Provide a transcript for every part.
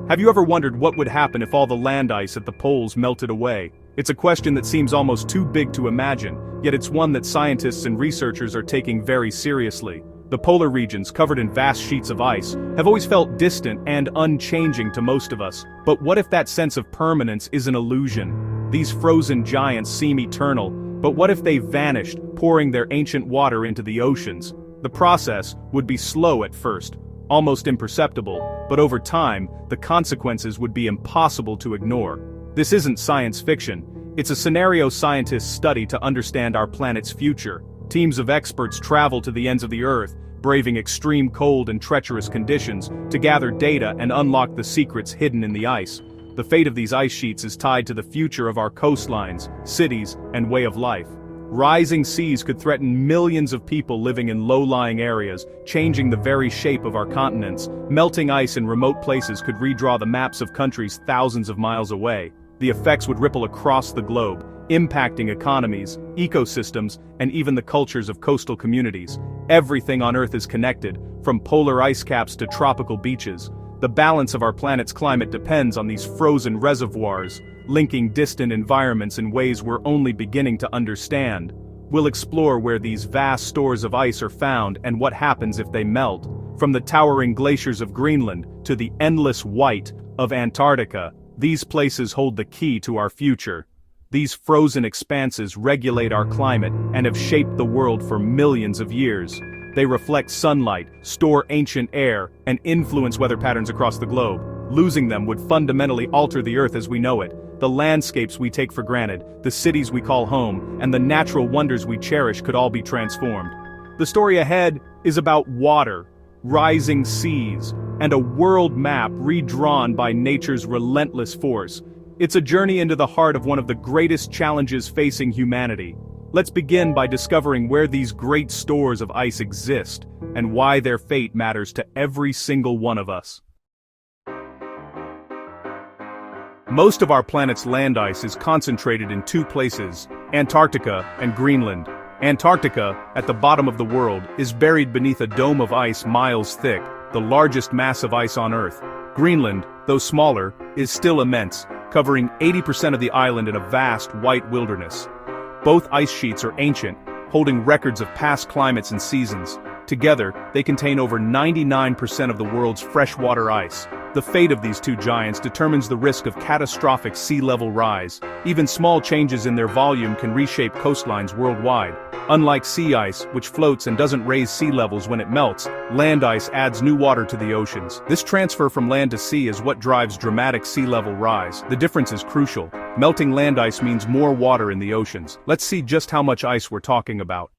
Have you ever wondered what would happen if all the land ice at the poles melted away? It's a question that seems almost too big to imagine, yet it's one that scientists and researchers are taking very seriously. The polar regions, covered in vast sheets of ice, have always felt distant and unchanging to most of us. But what if that sense of permanence is an illusion? These frozen giants seem eternal, but what if they vanished, pouring their ancient water into the oceans? The process would be slow at first, almost imperceptible, but over time, the consequences would be impossible to ignore. This isn't science fiction, it's a scenario scientists study to understand our planet's future. Teams of experts travel to the ends of the Earth, braving extreme cold and treacherous conditions, to gather data and unlock the secrets hidden in the ice. The fate of these ice sheets is tied to the future of our coastlines, cities, and way of life. Rising seas could threaten millions of people living in low-lying areas, changing the very shape of our continents. Melting ice in remote places could redraw the maps of countries thousands of miles away. The effects would ripple across the globe, impacting economies, ecosystems, and even the cultures of coastal communities. Everything on Earth is connected, from polar ice caps to tropical beaches. The balance of our planet's climate depends on these frozen reservoirs, linking distant environments in ways we're only beginning to understand. We'll explore where these vast stores of ice are found and what happens if they melt. From the towering glaciers of Greenland to the endless white of Antarctica, these places hold the key to our future. These frozen expanses regulate our climate and have shaped the world for millions of years. They reflect sunlight, store ancient air, and influence weather patterns across the globe. Losing them would fundamentally alter the Earth as we know it. The landscapes we take for granted, the cities we call home, and the natural wonders we cherish could all be transformed. The story ahead is about water, rising seas, and a world map redrawn by nature's relentless force. It's a journey into the heart of one of the greatest challenges facing humanity. Let's begin by discovering where these great stores of ice exist, and why their fate matters to every single one of us. Most of our planet's land ice is concentrated in two places, Antarctica and Greenland. Antarctica, at the bottom of the world, is buried beneath a dome of ice miles thick, the largest mass of ice on Earth. Greenland, though smaller, is still immense, covering 80% of the island in a vast white wilderness. Both ice sheets are ancient, holding records of past climates and seasons. Together, they contain over 99% of the world's freshwater ice. The fate of these two giants determines the risk of catastrophic sea level rise. Even small changes in their volume can reshape coastlines worldwide. Unlike sea ice, which floats and doesn't raise sea levels when it melts, land ice adds new water to the oceans. This transfer from land to sea is what drives dramatic sea level rise. The difference is crucial. Melting land ice means more water in the oceans. Let's see just how much ice we're talking about.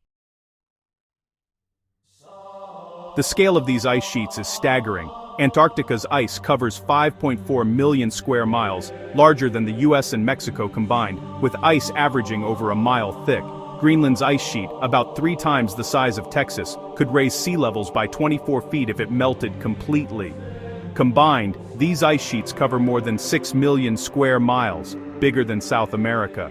The scale of these ice sheets is staggering. Antarctica's ice covers 5.4 million square miles, larger than the US and Mexico combined, with ice averaging over a mile thick. Greenland's ice sheet, about 3 times the size of Texas, could raise sea levels by 24 feet if it melted completely. Combined, these ice sheets cover more than 6 million square miles, bigger than South America.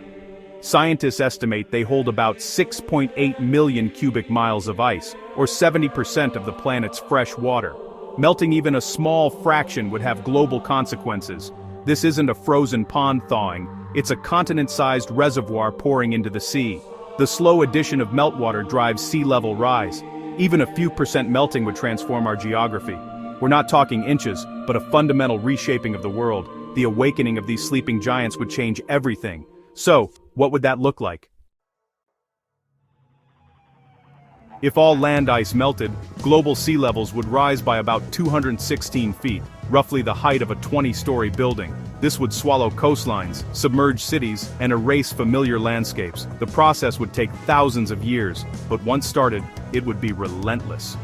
Scientists estimate they hold about 6.8 million cubic miles of ice, or 70% of the planet's fresh water. Melting even a small fraction would have global consequences. This isn't a frozen pond thawing, it's a continent-sized reservoir pouring into the sea. The slow addition of meltwater drives sea level rise. Even a few percent melting would transform our geography. We're not talking inches, but a fundamental reshaping of the world. The awakening of these sleeping giants would change everything. So, what would that look like? If all land ice melted, global sea levels would rise by about 216 feet, roughly the height of a 20-story building. This would swallow coastlines, submerge cities, and erase familiar landscapes. The process would take thousands of years, but once started, it would be relentless.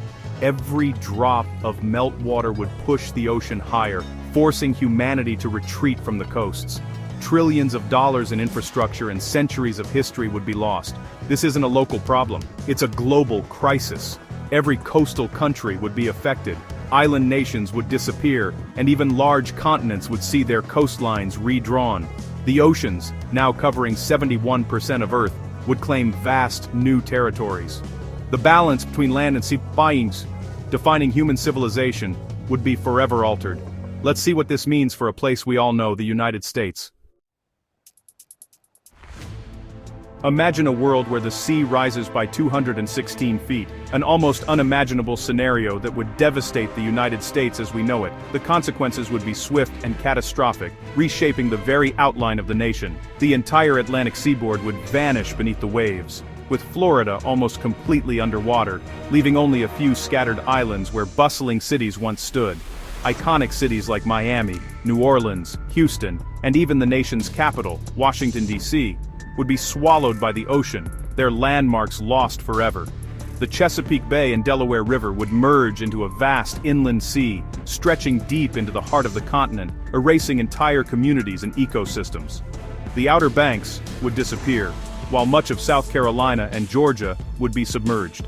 Every drop of meltwater would push the ocean higher, forcing humanity to retreat from the coasts. Trillions of dollars in infrastructure and centuries of history would be lost. This isn't a local problem, it's a global crisis. Every coastal country would be affected, island nations would disappear, and even large continents would see their coastlines redrawn. The oceans, now covering 71% of Earth, would claim vast new territories. The balance between land and sea, defining human civilization, would be forever altered. Let's see what this means for a place we all know, the United States. Imagine a world where the sea rises by 216 feet, an almost unimaginable scenario that would devastate the United States as we know it. The consequences would be swift and catastrophic, reshaping the very outline of the nation. The entire Atlantic seaboard would vanish beneath the waves, with Florida almost completely underwater, leaving only a few scattered islands where bustling cities once stood. Iconic cities like Miami, New Orleans, Houston, and even the nation's capital, Washington, D.C., would be swallowed by the ocean, their landmarks lost forever. The Chesapeake Bay and Delaware River would merge into a vast inland sea, stretching deep into the heart of the continent, erasing entire communities and ecosystems. The Outer Banks would disappear, while much of South Carolina and Georgia would be submerged.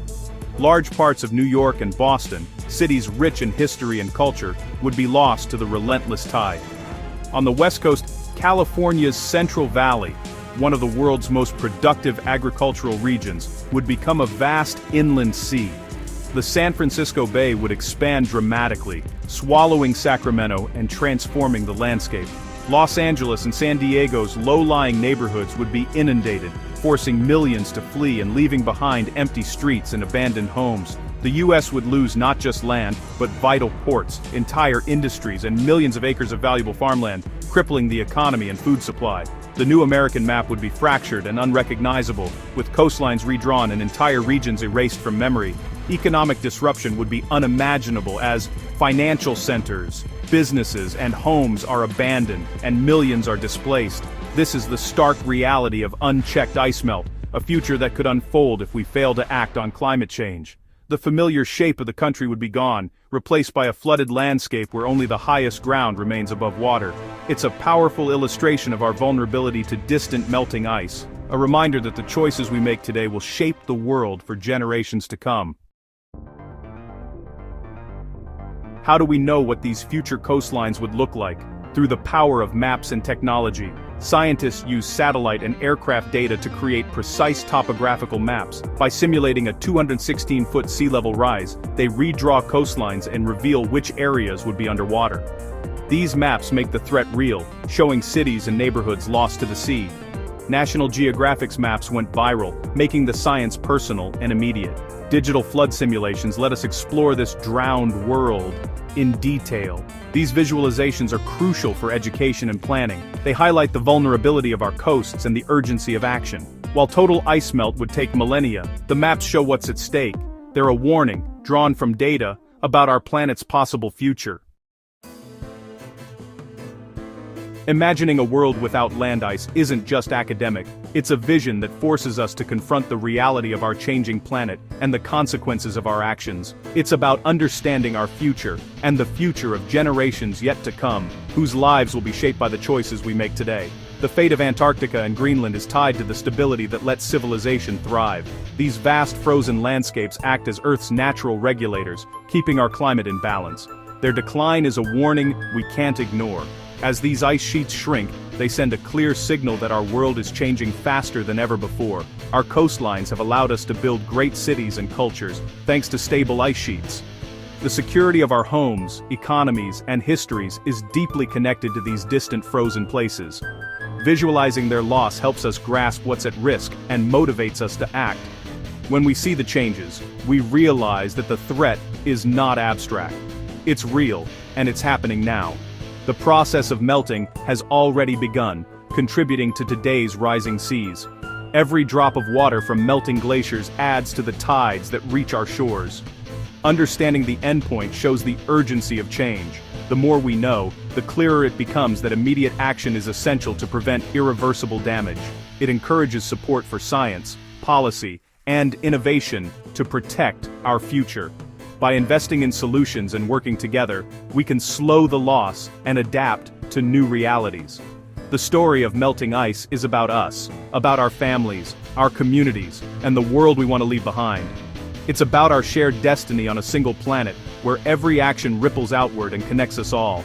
Large parts of New York and Boston, cities rich in history and culture, would be lost to the relentless tide. On the West Coast, California's Central Valley, one of the world's most productive agricultural regions, would become a vast inland sea. The San Francisco Bay would expand dramatically, swallowing Sacramento and transforming the landscape. Los Angeles and San Diego's low-lying neighborhoods would be inundated, forcing millions to flee and leaving behind empty streets and abandoned homes. The U.S. would lose not just land, but vital ports, entire industries, and millions of acres of valuable farmland, crippling the economy and food supply. The new American map would be fractured and unrecognizable, with coastlines redrawn and entire regions erased from memory. Economic disruption would be unimaginable as financial centers, businesses, and homes are abandoned, and millions are displaced. This is the stark reality of unchecked ice melt, a future that could unfold if we fail to act on climate change. The familiar shape of the country would be gone, replaced by a flooded landscape where only the highest ground remains above water. It's a powerful illustration of our vulnerability to distant melting ice, a reminder that the choices we make today will shape the world for generations to come. How do we know what these future coastlines would look like? Through the power of maps and technology. Scientists use satellite and aircraft data to create precise topographical maps. By simulating a 216-foot sea level rise, they redraw coastlines and reveal which areas would be underwater. These maps make the threat real, showing cities and neighborhoods lost to the sea. National Geographic's maps went viral, making the science personal and immediate. Digital flood simulations let us explore this drowned world in detail. These visualizations are crucial for education and planning. They highlight the vulnerability of our coasts and the urgency of action. While total ice melt would take millennia, the maps show what's at stake. They're a warning, drawn from data, about our planet's possible future. Imagining a world without land ice isn't just academic, it's a vision that forces us to confront the reality of our changing planet and the consequences of our actions. It's about understanding our future, and the future of generations yet to come, whose lives will be shaped by the choices we make today. The fate of Antarctica and Greenland is tied to the stability that lets civilization thrive. These vast frozen landscapes act as Earth's natural regulators, keeping our climate in balance. Their decline is a warning we can't ignore. As these ice sheets shrink, they send a clear signal that our world is changing faster than ever before. Our coastlines have allowed us to build great cities and cultures, thanks to stable ice sheets. The security of our homes, economies, and histories is deeply connected to these distant frozen places. Visualizing their loss helps us grasp what's at risk and motivates us to act. When we see the changes, we realize that the threat is not abstract. It's real, and it's happening now. The process of melting has already begun, contributing to today's rising seas. Every drop of water from melting glaciers adds to the tides that reach our shores. Understanding the endpoint shows the urgency of change. The more we know, the clearer it becomes that immediate action is essential to prevent irreversible damage. It encourages support for science, policy, and innovation to protect our future. By investing in solutions and working together, we can slow the loss and adapt to new realities. The story of melting ice is about us, about our families, our communities, and the world we want to leave behind. It's about our shared destiny on a single planet, where every action ripples outward and connects us all.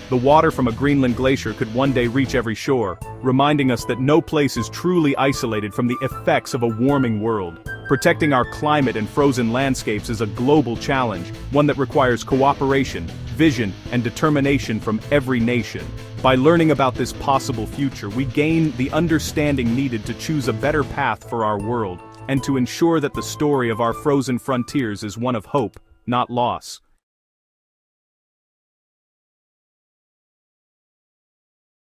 The water from a Greenland glacier could one day reach every shore, reminding us that no place is truly isolated from the effects of a warming world. Protecting our climate and frozen landscapes is a global challenge, one that requires cooperation, vision, and determination from every nation. By learning about this possible future, we gain the understanding needed to choose a better path for our world, and to ensure that the story of our frozen frontiers is one of hope, not loss.